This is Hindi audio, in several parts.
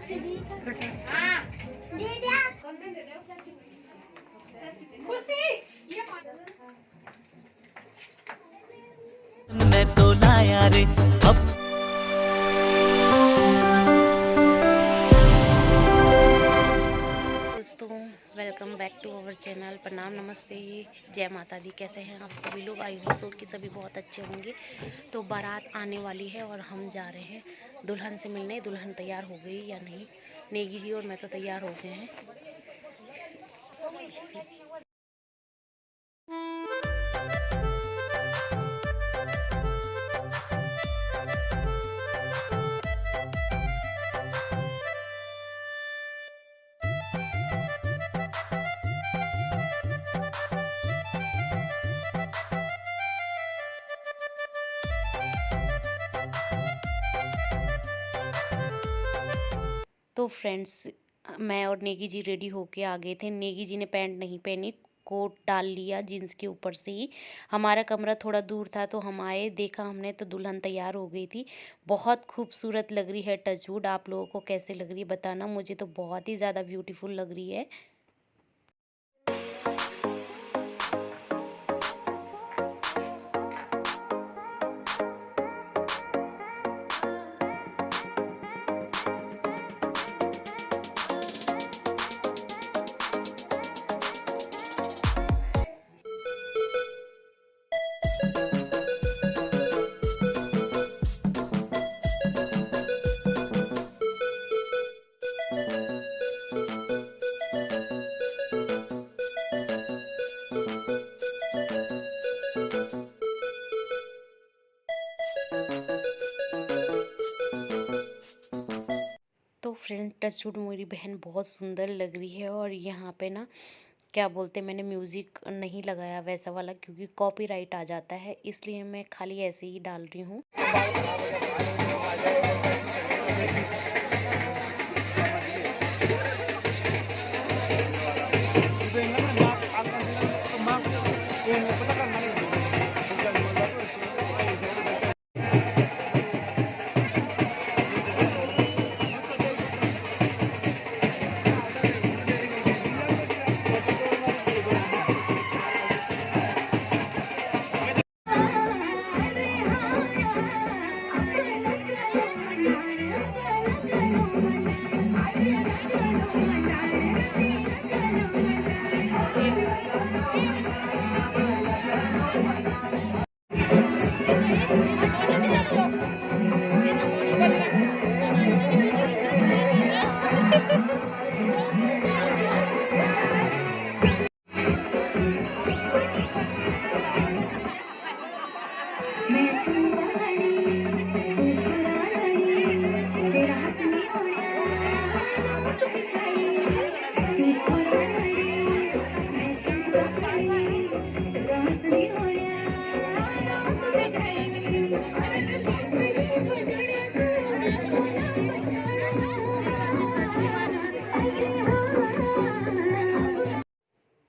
मैं तो लाया रे अब। दोस्तों, welcome back to our channel. प्रणाम, नमस्ते, जय माता दी। कैसे हैं आप सभी लोग? आई होप सो कि सभी बहुत अच्छे होंगे। तो बारात आने वाली है और हम जा रहे हैं दुल्हन से मिलने। दुल्हन तैयार हो गई या नहीं? नेगी जी और मैं तो तैयार हो गए हैं। तो फ्रेंड्स, मैं और नेगी जी रेडी होके आ गए थे। नेगी जी ने पैंट नहीं पहनी, कोट डाल लिया जीन्स के ऊपर से ही। हमारा कमरा थोड़ा दूर था तो हम आए, देखा हमने तो दुल्हन तैयार हो गई थी। बहुत खूबसूरत लग रही है। टचवुड। आप लोगों को कैसे लग रही है बताना। मुझे तो बहुत ही ज़्यादा ब्यूटीफुल लग रही है। तो फ्रेंड, टचवुड मेरी बहन बहुत सुंदर लग रही है। और यहाँ पे ना क्या बोलते, मैंने म्यूज़िक नहीं लगाया वैसा वाला, क्योंकि कॉपीराइट आ जाता है, इसलिए मैं खाली ऐसे ही डाल रही हूँ।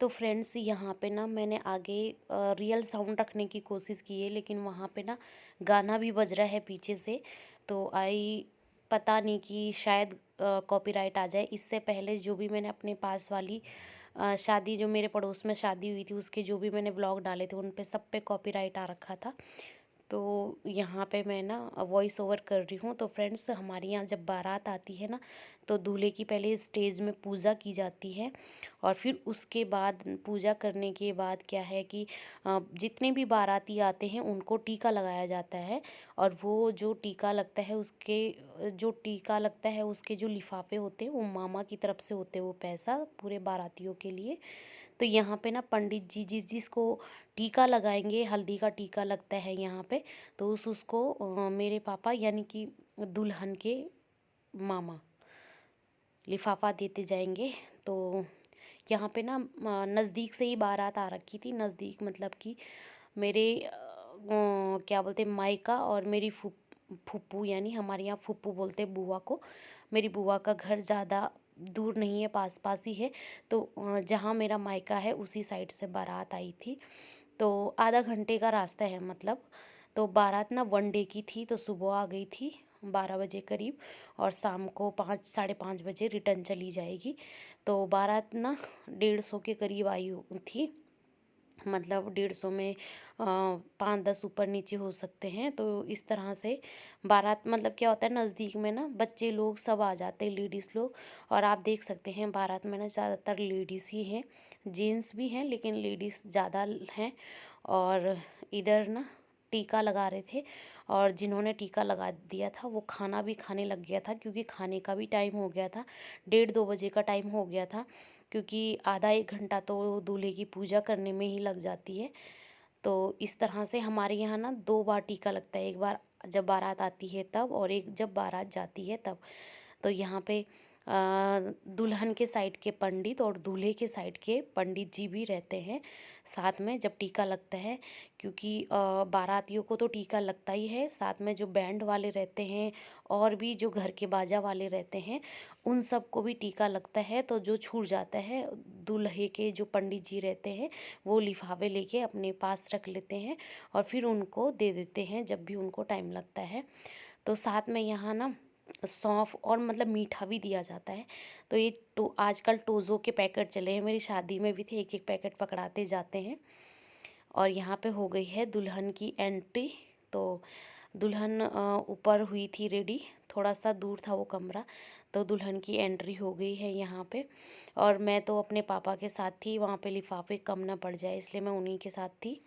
तो फ्रेंड्स, यहाँ पे ना मैंने आगे रियल साउंड रखने की कोशिश की है, लेकिन वहाँ पे ना गाना भी बज रहा है पीछे से। तो पता नहीं कि शायद कॉपीराइट आ जाए। इससे पहले जो भी मैंने अपने पास वाली शादी, जो मेरे पड़ोस में शादी हुई थी, उसके जो भी मैंने ब्लॉग डाले थे उन पे सब पे कॉपीराइट आ रखा था। तो यहाँ पे मैं ना वॉइस ओवर कर रही हूँ। तो फ्रेंड्स, हमारे यहाँ जब बारात आती है ना, तो दूल्हे की पहले स्टेज में पूजा की जाती है। और फिर उसके बाद पूजा करने के बाद क्या है कि जितने भी बाराती आते हैं उनको टीका लगाया जाता है। और वो जो टीका लगता है उसके जो लिफाफे होते हैं वो मामा की तरफ से होते हैं, वो पैसा पूरे बारातियों के लिए। तो यहाँ पे ना पंडित जी जिसको टीका लगाएंगे, हल्दी का टीका लगता है यहाँ पे, तो उसको मेरे पापा यानी कि दुल्हन के मामा लिफाफा देते जाएंगे। तो यहाँ पे ना नज़दीक से ही बारात आ रखी थी। नज़दीक मतलब कि मेरे क्या बोलते मायका और मेरी फूफू, यानी हमारे यहाँ फूफू बोलते हैं बुआ को। मेरी बुआ का घर ज़्यादा दूर नहीं है, पास पास ही है। तो जहाँ मेरा मायका है उसी साइड से बारात आई थी। तो आधा घंटे का रास्ता है मतलब। तो बारात ना 1 डे की थी, तो सुबह आ गई थी 12 बजे करीब, और शाम को 5 साढ़े 5 बजे रिटर्न चली जाएगी। तो बारात ना 150 के करीब आई थी, मतलब 150 में 5-10 ऊपर नीचे हो सकते हैं। तो इस तरह से बारात, मतलब क्या होता है, नज़दीक में ना बच्चे लोग सब आ जाते हैं, लेडीज़ लोग। और आप देख सकते हैं बारात में ना ज़्यादातर लेडीज़ ही हैं, जेंट्स भी हैं लेकिन लेडीज़ ज़्यादा हैं। और इधर ना टीका लगा रहे थे, और जिन्होंने टीका लगा दिया था वो खाना भी खाने लग गया था, क्योंकि खाने का भी टाइम हो गया था, 1:30-2 बजे का टाइम हो गया था। क्योंकि आधा 1 घंटा तो दूल्हे की पूजा करने में ही लग जाती है। तो इस तरह से हमारे यहाँ ना 2 बार टीका लगता है, एक बार जब बारात आती है तब, और एक जब बारात जाती है तब। तो यहाँ पे दुल्हन के साइड के पंडित और दूल्हे के साइड के पंडित जी भी रहते हैं साथ में जब टीका लगता है। क्योंकि बारातियों को तो टीका लगता ही है, साथ में जो बैंड वाले रहते हैं और भी जो घर के बाजा वाले रहते हैं उन सब को भी टीका लगता है। तो जो छूट जाता है, दूल्हे के जो पंडित जी रहते हैं वो लिफाफे लेके अपने पास रख लेते हैं और फिर उनको दे देते हैं जब भी उनको टाइम लगता है। तो साथ में यहाँ ना सौंफ और मतलब मीठा भी दिया जाता है। तो ये तो आजकल टोज़ो के पैकेट चले हैं, मेरी शादी में भी थे, एक एक पैकेट पकड़ाते जाते हैं। और यहाँ पे हो गई है दुल्हन की एंट्री। तो दुल्हन ऊपर हुई थी रेडी, थोड़ा सा दूर था वो कमरा। तो दुल्हन की एंट्री हो गई है यहाँ पे, और मैं तो अपने पापा के साथ थी, वहाँ पे लिफाफे कम ना पड़ जाए इसलिए मैं उन्हीं के साथ थी।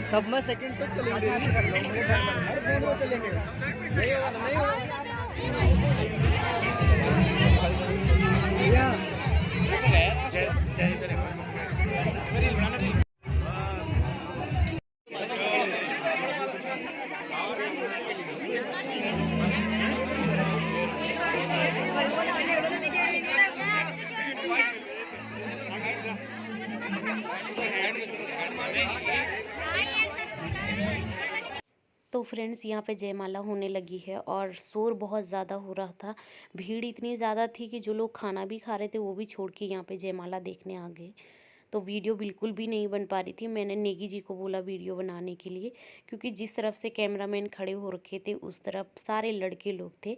सब में सेकंड तक चलेंगे, हर फोन में चलेंगे, नहीं होगा नहीं होगा भैया। तो फ्रेंड्स यहाँ पे जयमाला होने लगी है और शोर बहुत ज़्यादा हो रहा था। भीड़ इतनी ज़्यादा थी कि जो लोग खाना भी खा रहे थे वो भी छोड़ के यहाँ पे जयमाला देखने आ गए। तो वीडियो बिल्कुल भी नहीं बन पा रही थी। मैंने नेगी जी को बोला वीडियो बनाने के लिए, क्योंकि जिस तरफ से कैमरामैन खड़े हो रखे थे उस तरफ सारे लड़के लोग थे,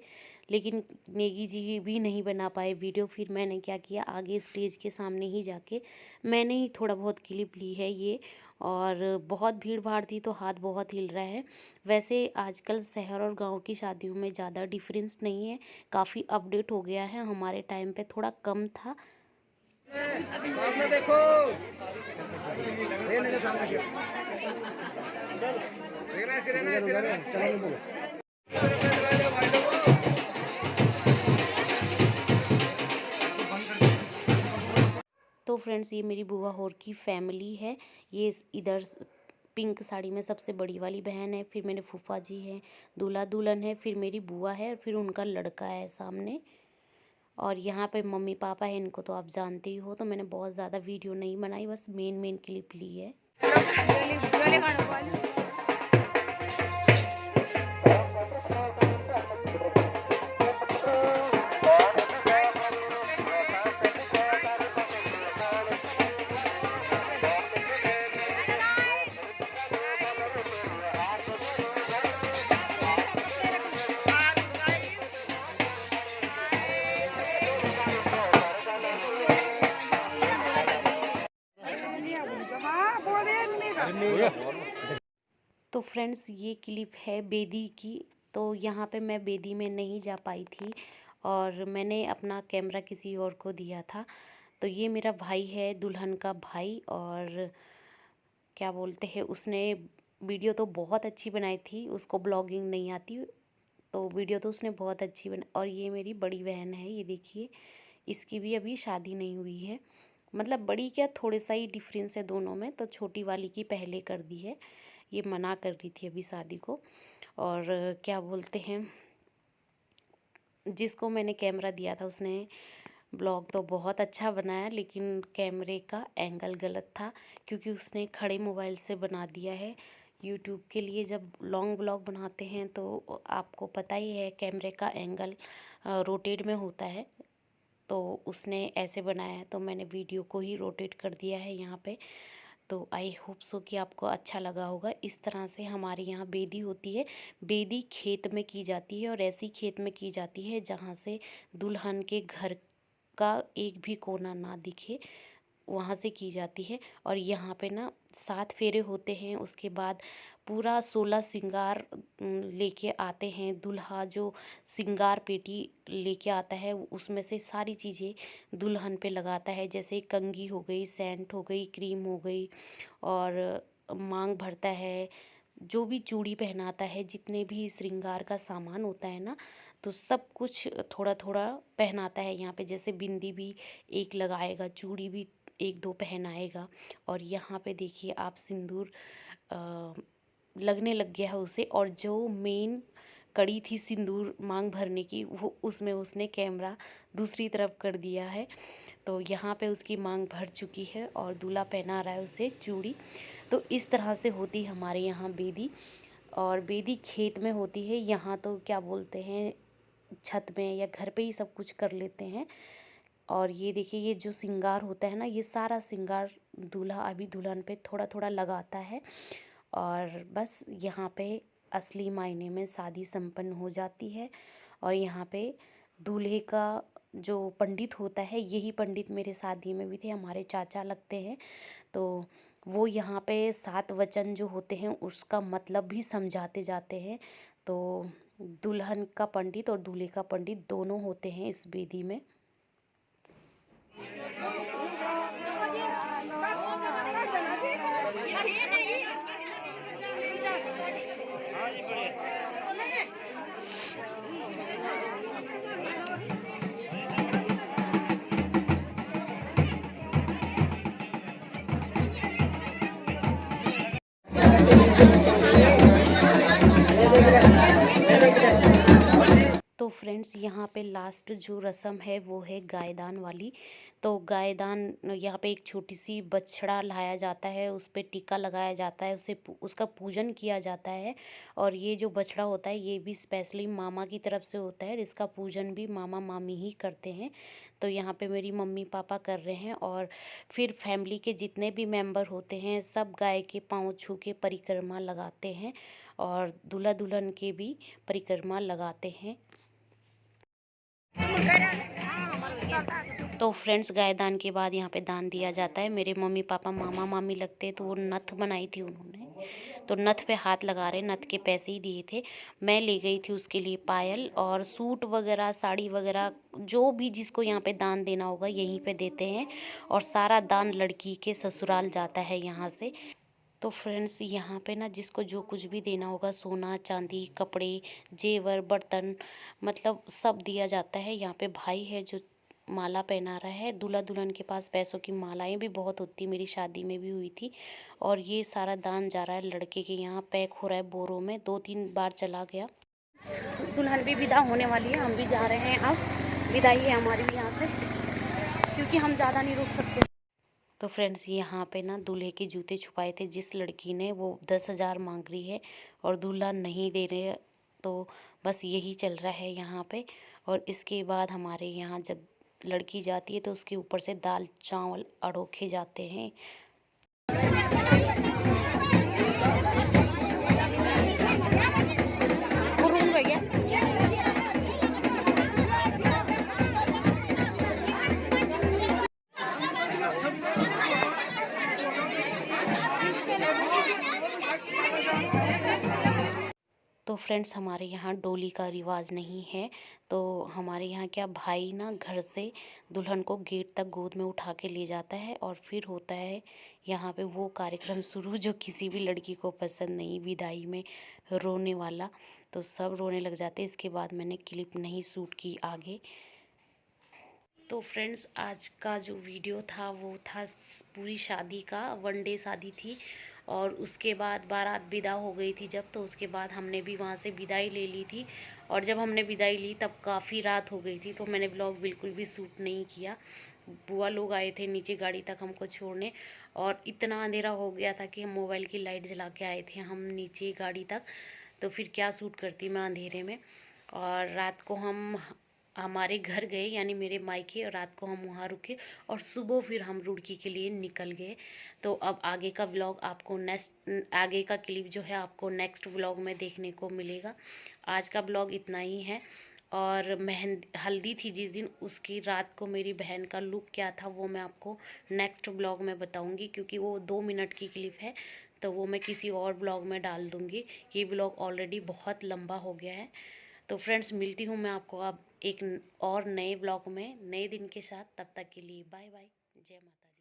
लेकिन नेगी जी भी नहीं बना पाए वीडियो। फिर मैंने क्या किया, आगे स्टेज के सामने ही जाके मैंने ही थोड़ा बहुत क्लिप ली है ये। और बहुत भीड़ भाड़ थी तो हाथ बहुत हिल रहा है। वैसे आजकल शहर और गांव की शादियों में ज़्यादा डिफरेंस नहीं है, काफ़ी अपडेट हो गया है। हमारे टाइम पे थोड़ा कम था। सामने देखो, लेने के सामने देखो, तो फ्रेंड्स ये मेरी बुआ होर की फैमिली है। ये इधर पिंक साड़ी में सबसे बड़ी वाली बहन है, फिर मेरे फूफा जी हैं, दूल्हा दुल्हन है, फिर मेरी बुआ है, और फिर उनका लड़का है सामने। और यहाँ पे मम्मी पापा है, इनको तो आप जानते ही हो। तो मैंने बहुत ज़्यादा वीडियो नहीं बनाई, बस मेन क्लिप ली है। तो फ्रेंड्स ये क्लिप है बेदी की। तो यहाँ पे मैं बेदी में नहीं जा पाई थी और मैंने अपना कैमरा किसी और को दिया था। तो ये मेरा भाई है, दुल्हन का भाई, और क्या बोलते हैं, उसने वीडियो तो बहुत अच्छी बनाई थी, उसको ब्लॉगिंग नहीं आती, तो वीडियो तो उसने बहुत अच्छी बना। और ये मेरी बड़ी बहन है, ये देखिए, इसकी भी अभी शादी नहीं हुई है, मतलब बड़ी क्या, थोड़े सा ही डिफरेंस है दोनों में, तो छोटी वाली की पहले कर दी है, ये मना कर रही थी अभी शादी को। और क्या बोलते हैं, जिसको मैंने कैमरा दिया था उसने ब्लॉग तो बहुत अच्छा बनाया, लेकिन कैमरे का एंगल गलत था, क्योंकि उसने खड़े मोबाइल से बना दिया है। यूट्यूब के लिए जब लॉन्ग ब्लॉग बनाते हैं तो आपको पता ही है कैमरे का एंगल रोटेट में होता है, तो उसने ऐसे बनाया है, तो मैंने वीडियो को ही रोटेट कर दिया है यहाँ पे। तो आई होप सो कि आपको अच्छा लगा होगा। इस तरह से हमारे यहाँ बेदी होती है। बेदी खेत में की जाती है, और ऐसी खेत में की जाती है जहाँ से दुल्हन के घर का एक भी कोना ना दिखे, वहाँ से की जाती है। और यहाँ पे ना 7 फेरे होते हैं, उसके बाद पूरा 16 श्रृंगार लेके आते हैं दूल्हा, जो श्रृंगार पेटी लेके आता है उसमें से सारी चीज़ें दुल्हन पे लगाता है, जैसे कंघी हो गई, सेंट हो गई, क्रीम हो गई, और मांग भरता है, जो भी चूड़ी पहनाता है, जितने भी श्रृंगार का सामान होता है ना, तो सब कुछ थोड़ा थोड़ा पहनाता है यहाँ पे। जैसे बिंदी भी एक लगाएगा, चूड़ी भी 1-2 पहनाएगा। और यहाँ पे देखिए आप, सिंदूर लगने लग गया है उसे, और जो मेन कड़ी थी सिंदूर मांग भरने की, वो उसमें उसने कैमरा दूसरी तरफ कर दिया है। तो यहाँ पे उसकी मांग भर चुकी है, और दूल्हा पहना रहा है उसे चूड़ी। तो इस तरह से होती हमारे यहाँ बेदी। और बेदी खेत में होती है, यहाँ तो क्या बोलते हैं, छत में या घर पे ही सब कुछ कर लेते हैं। और ये देखिए, ये जो श्रृंगार होता है ना, ये सारा श्रृंगार दूल्हा अभी दुल्हन पे थोड़ा थोड़ा लगाता है, और बस यहाँ पे असली मायने में शादी संपन्न हो जाती है। और यहाँ पे दूल्हे का जो पंडित होता है, यही पंडित मेरे शादी में भी थे, हमारे चाचा लगते हैं। तो वो यहाँ पे 7 वचन जो होते हैं उसका मतलब भी समझाते जाते हैं। तो दुल्हन का पंडित और दूल्हे का पंडित दोनों होते हैं इस बेदी में। तो फ्रेंड्स, यहाँ पे लास्ट जो रस्म है वो है गायदान वाली। तो गायदान, यहाँ पे एक छोटी सी बछड़ा लाया जाता है, उस पे टीका लगाया जाता है, उसका पूजन किया जाता है। और ये जो बछड़ा होता है ये भी स्पेशली मामा की तरफ से होता है, इसका पूजन भी मामा मामी ही करते हैं। तो यहाँ पे मेरी मम्मी पापा कर रहे हैं, और फिर फैमिली के जितने भी मेंबर होते हैं सब गाय के पाँव छू के परिक्रमा लगाते हैं, और दूल्हा दुल्हन के भी परिक्रमा लगाते हैं। तो फ्रेंड्स, गायदान के बाद यहाँ पे दान दिया जाता है। मेरे मम्मी पापा मामा मामी लगते हैं, तो वो नथ बनाई थी उन्होंने, तो नथ पे हाथ लगा रहे, नथ के पैसे ही दिए थे। मैं ले गई थी उसके लिए पायल और सूट वगैरह, साड़ी वगैरह, जो भी जिसको यहाँ पे दान देना होगा यहीं पे देते हैं, और सारा दान लड़की के ससुराल जाता है यहाँ से। तो फ्रेंड्स, यहाँ पे ना जिसको जो कुछ भी देना होगा, सोना चांदी, कपड़े, जेवर, बर्तन, मतलब सब दिया जाता है। यहाँ पे भाई है जो माला पहना रहा है, दूल्हा दुल्हन के पास पैसों की मालाएं भी बहुत होती, मेरी शादी में भी हुई थी। और ये सारा दान जा रहा है लड़के के यहाँ, पैक हो रहा है बोरों में, 2-3 बार चला गया। दुल्हन भी विदा होने वाली है, हम भी जा रहे हैं अब, विदाई है हमारी भी यहाँ से, क्योंकि हम ज़्यादा नहीं रुक सकते। तो फ्रेंड्स, यहाँ पे ना दूल्हे के जूते छुपाए थे जिस लड़की ने, वो 10,000 मांग रही है और दूल्हा नहीं दे रहे, तो बस यही चल रहा है यहाँ पे। और इसके बाद हमारे यहाँ जब लड़की जाती है तो उसके ऊपर से दाल चावल अड़ोखे जाते हैं। तो फ्रेंड्स हमारे यहाँ डोली का रिवाज नहीं है। तो हमारे यहाँ क्या भाई ना घर से दुल्हन को गेट तक गोद में उठा के ले जाता है और फिर होता है यहाँ पे वो कार्यक्रम शुरू जो किसी भी लड़की को पसंद नहीं, विदाई में रोने वाला। तो सब रोने लग जाते। इसके बाद मैंने क्लिप नहीं शूट की आगे। तो फ्रेंड्स आज का जो वीडियो था वो था पूरी शादी का, 1 डे शादी थी और उसके बाद बारात विदा हो गई थी जब, तो उसके बाद हमने भी वहाँ से विदाई ले ली थी। और जब हमने विदाई ली तब काफ़ी रात हो गई थी, तो मैंने व्लॉग बिल्कुल भी शूट नहीं किया। बुआ लोग आए थे नीचे गाड़ी तक हमको छोड़ने और इतना अंधेरा हो गया था कि हम मोबाइल की लाइट जला के आए थे हम नीचे गाड़ी तक। तो फिर क्या शूट करती मैं अंधेरे में। और रात को हम हमारे घर गए यानी मेरे मायके, और रात को हम वहाँ रुके और सुबह फिर हम रुड़की के लिए निकल गए। तो अब आगे का व्लॉग आपको आगे का क्लिप जो है आपको नेक्स्ट व्लॉग में देखने को मिलेगा। आज का व्लॉग इतना ही है। और हल्दी थी जिस दिन, उसकी रात को मेरी बहन का लुक क्या था वो मैं आपको नेक्स्ट व्लॉग में बताऊंगी, क्योंकि वो 2 मिनट की क्लिप है तो वो मैं किसी और व्लॉग में डाल दूंगी। ये व्लॉग ऑलरेडी बहुत लंबा हो गया है। तो फ्रेंड्स मिलती हूँ मैं आपको अब एक और नए ब्लॉग में नए दिन के साथ। तब तक के लिए बाय बाय, जय माता दी।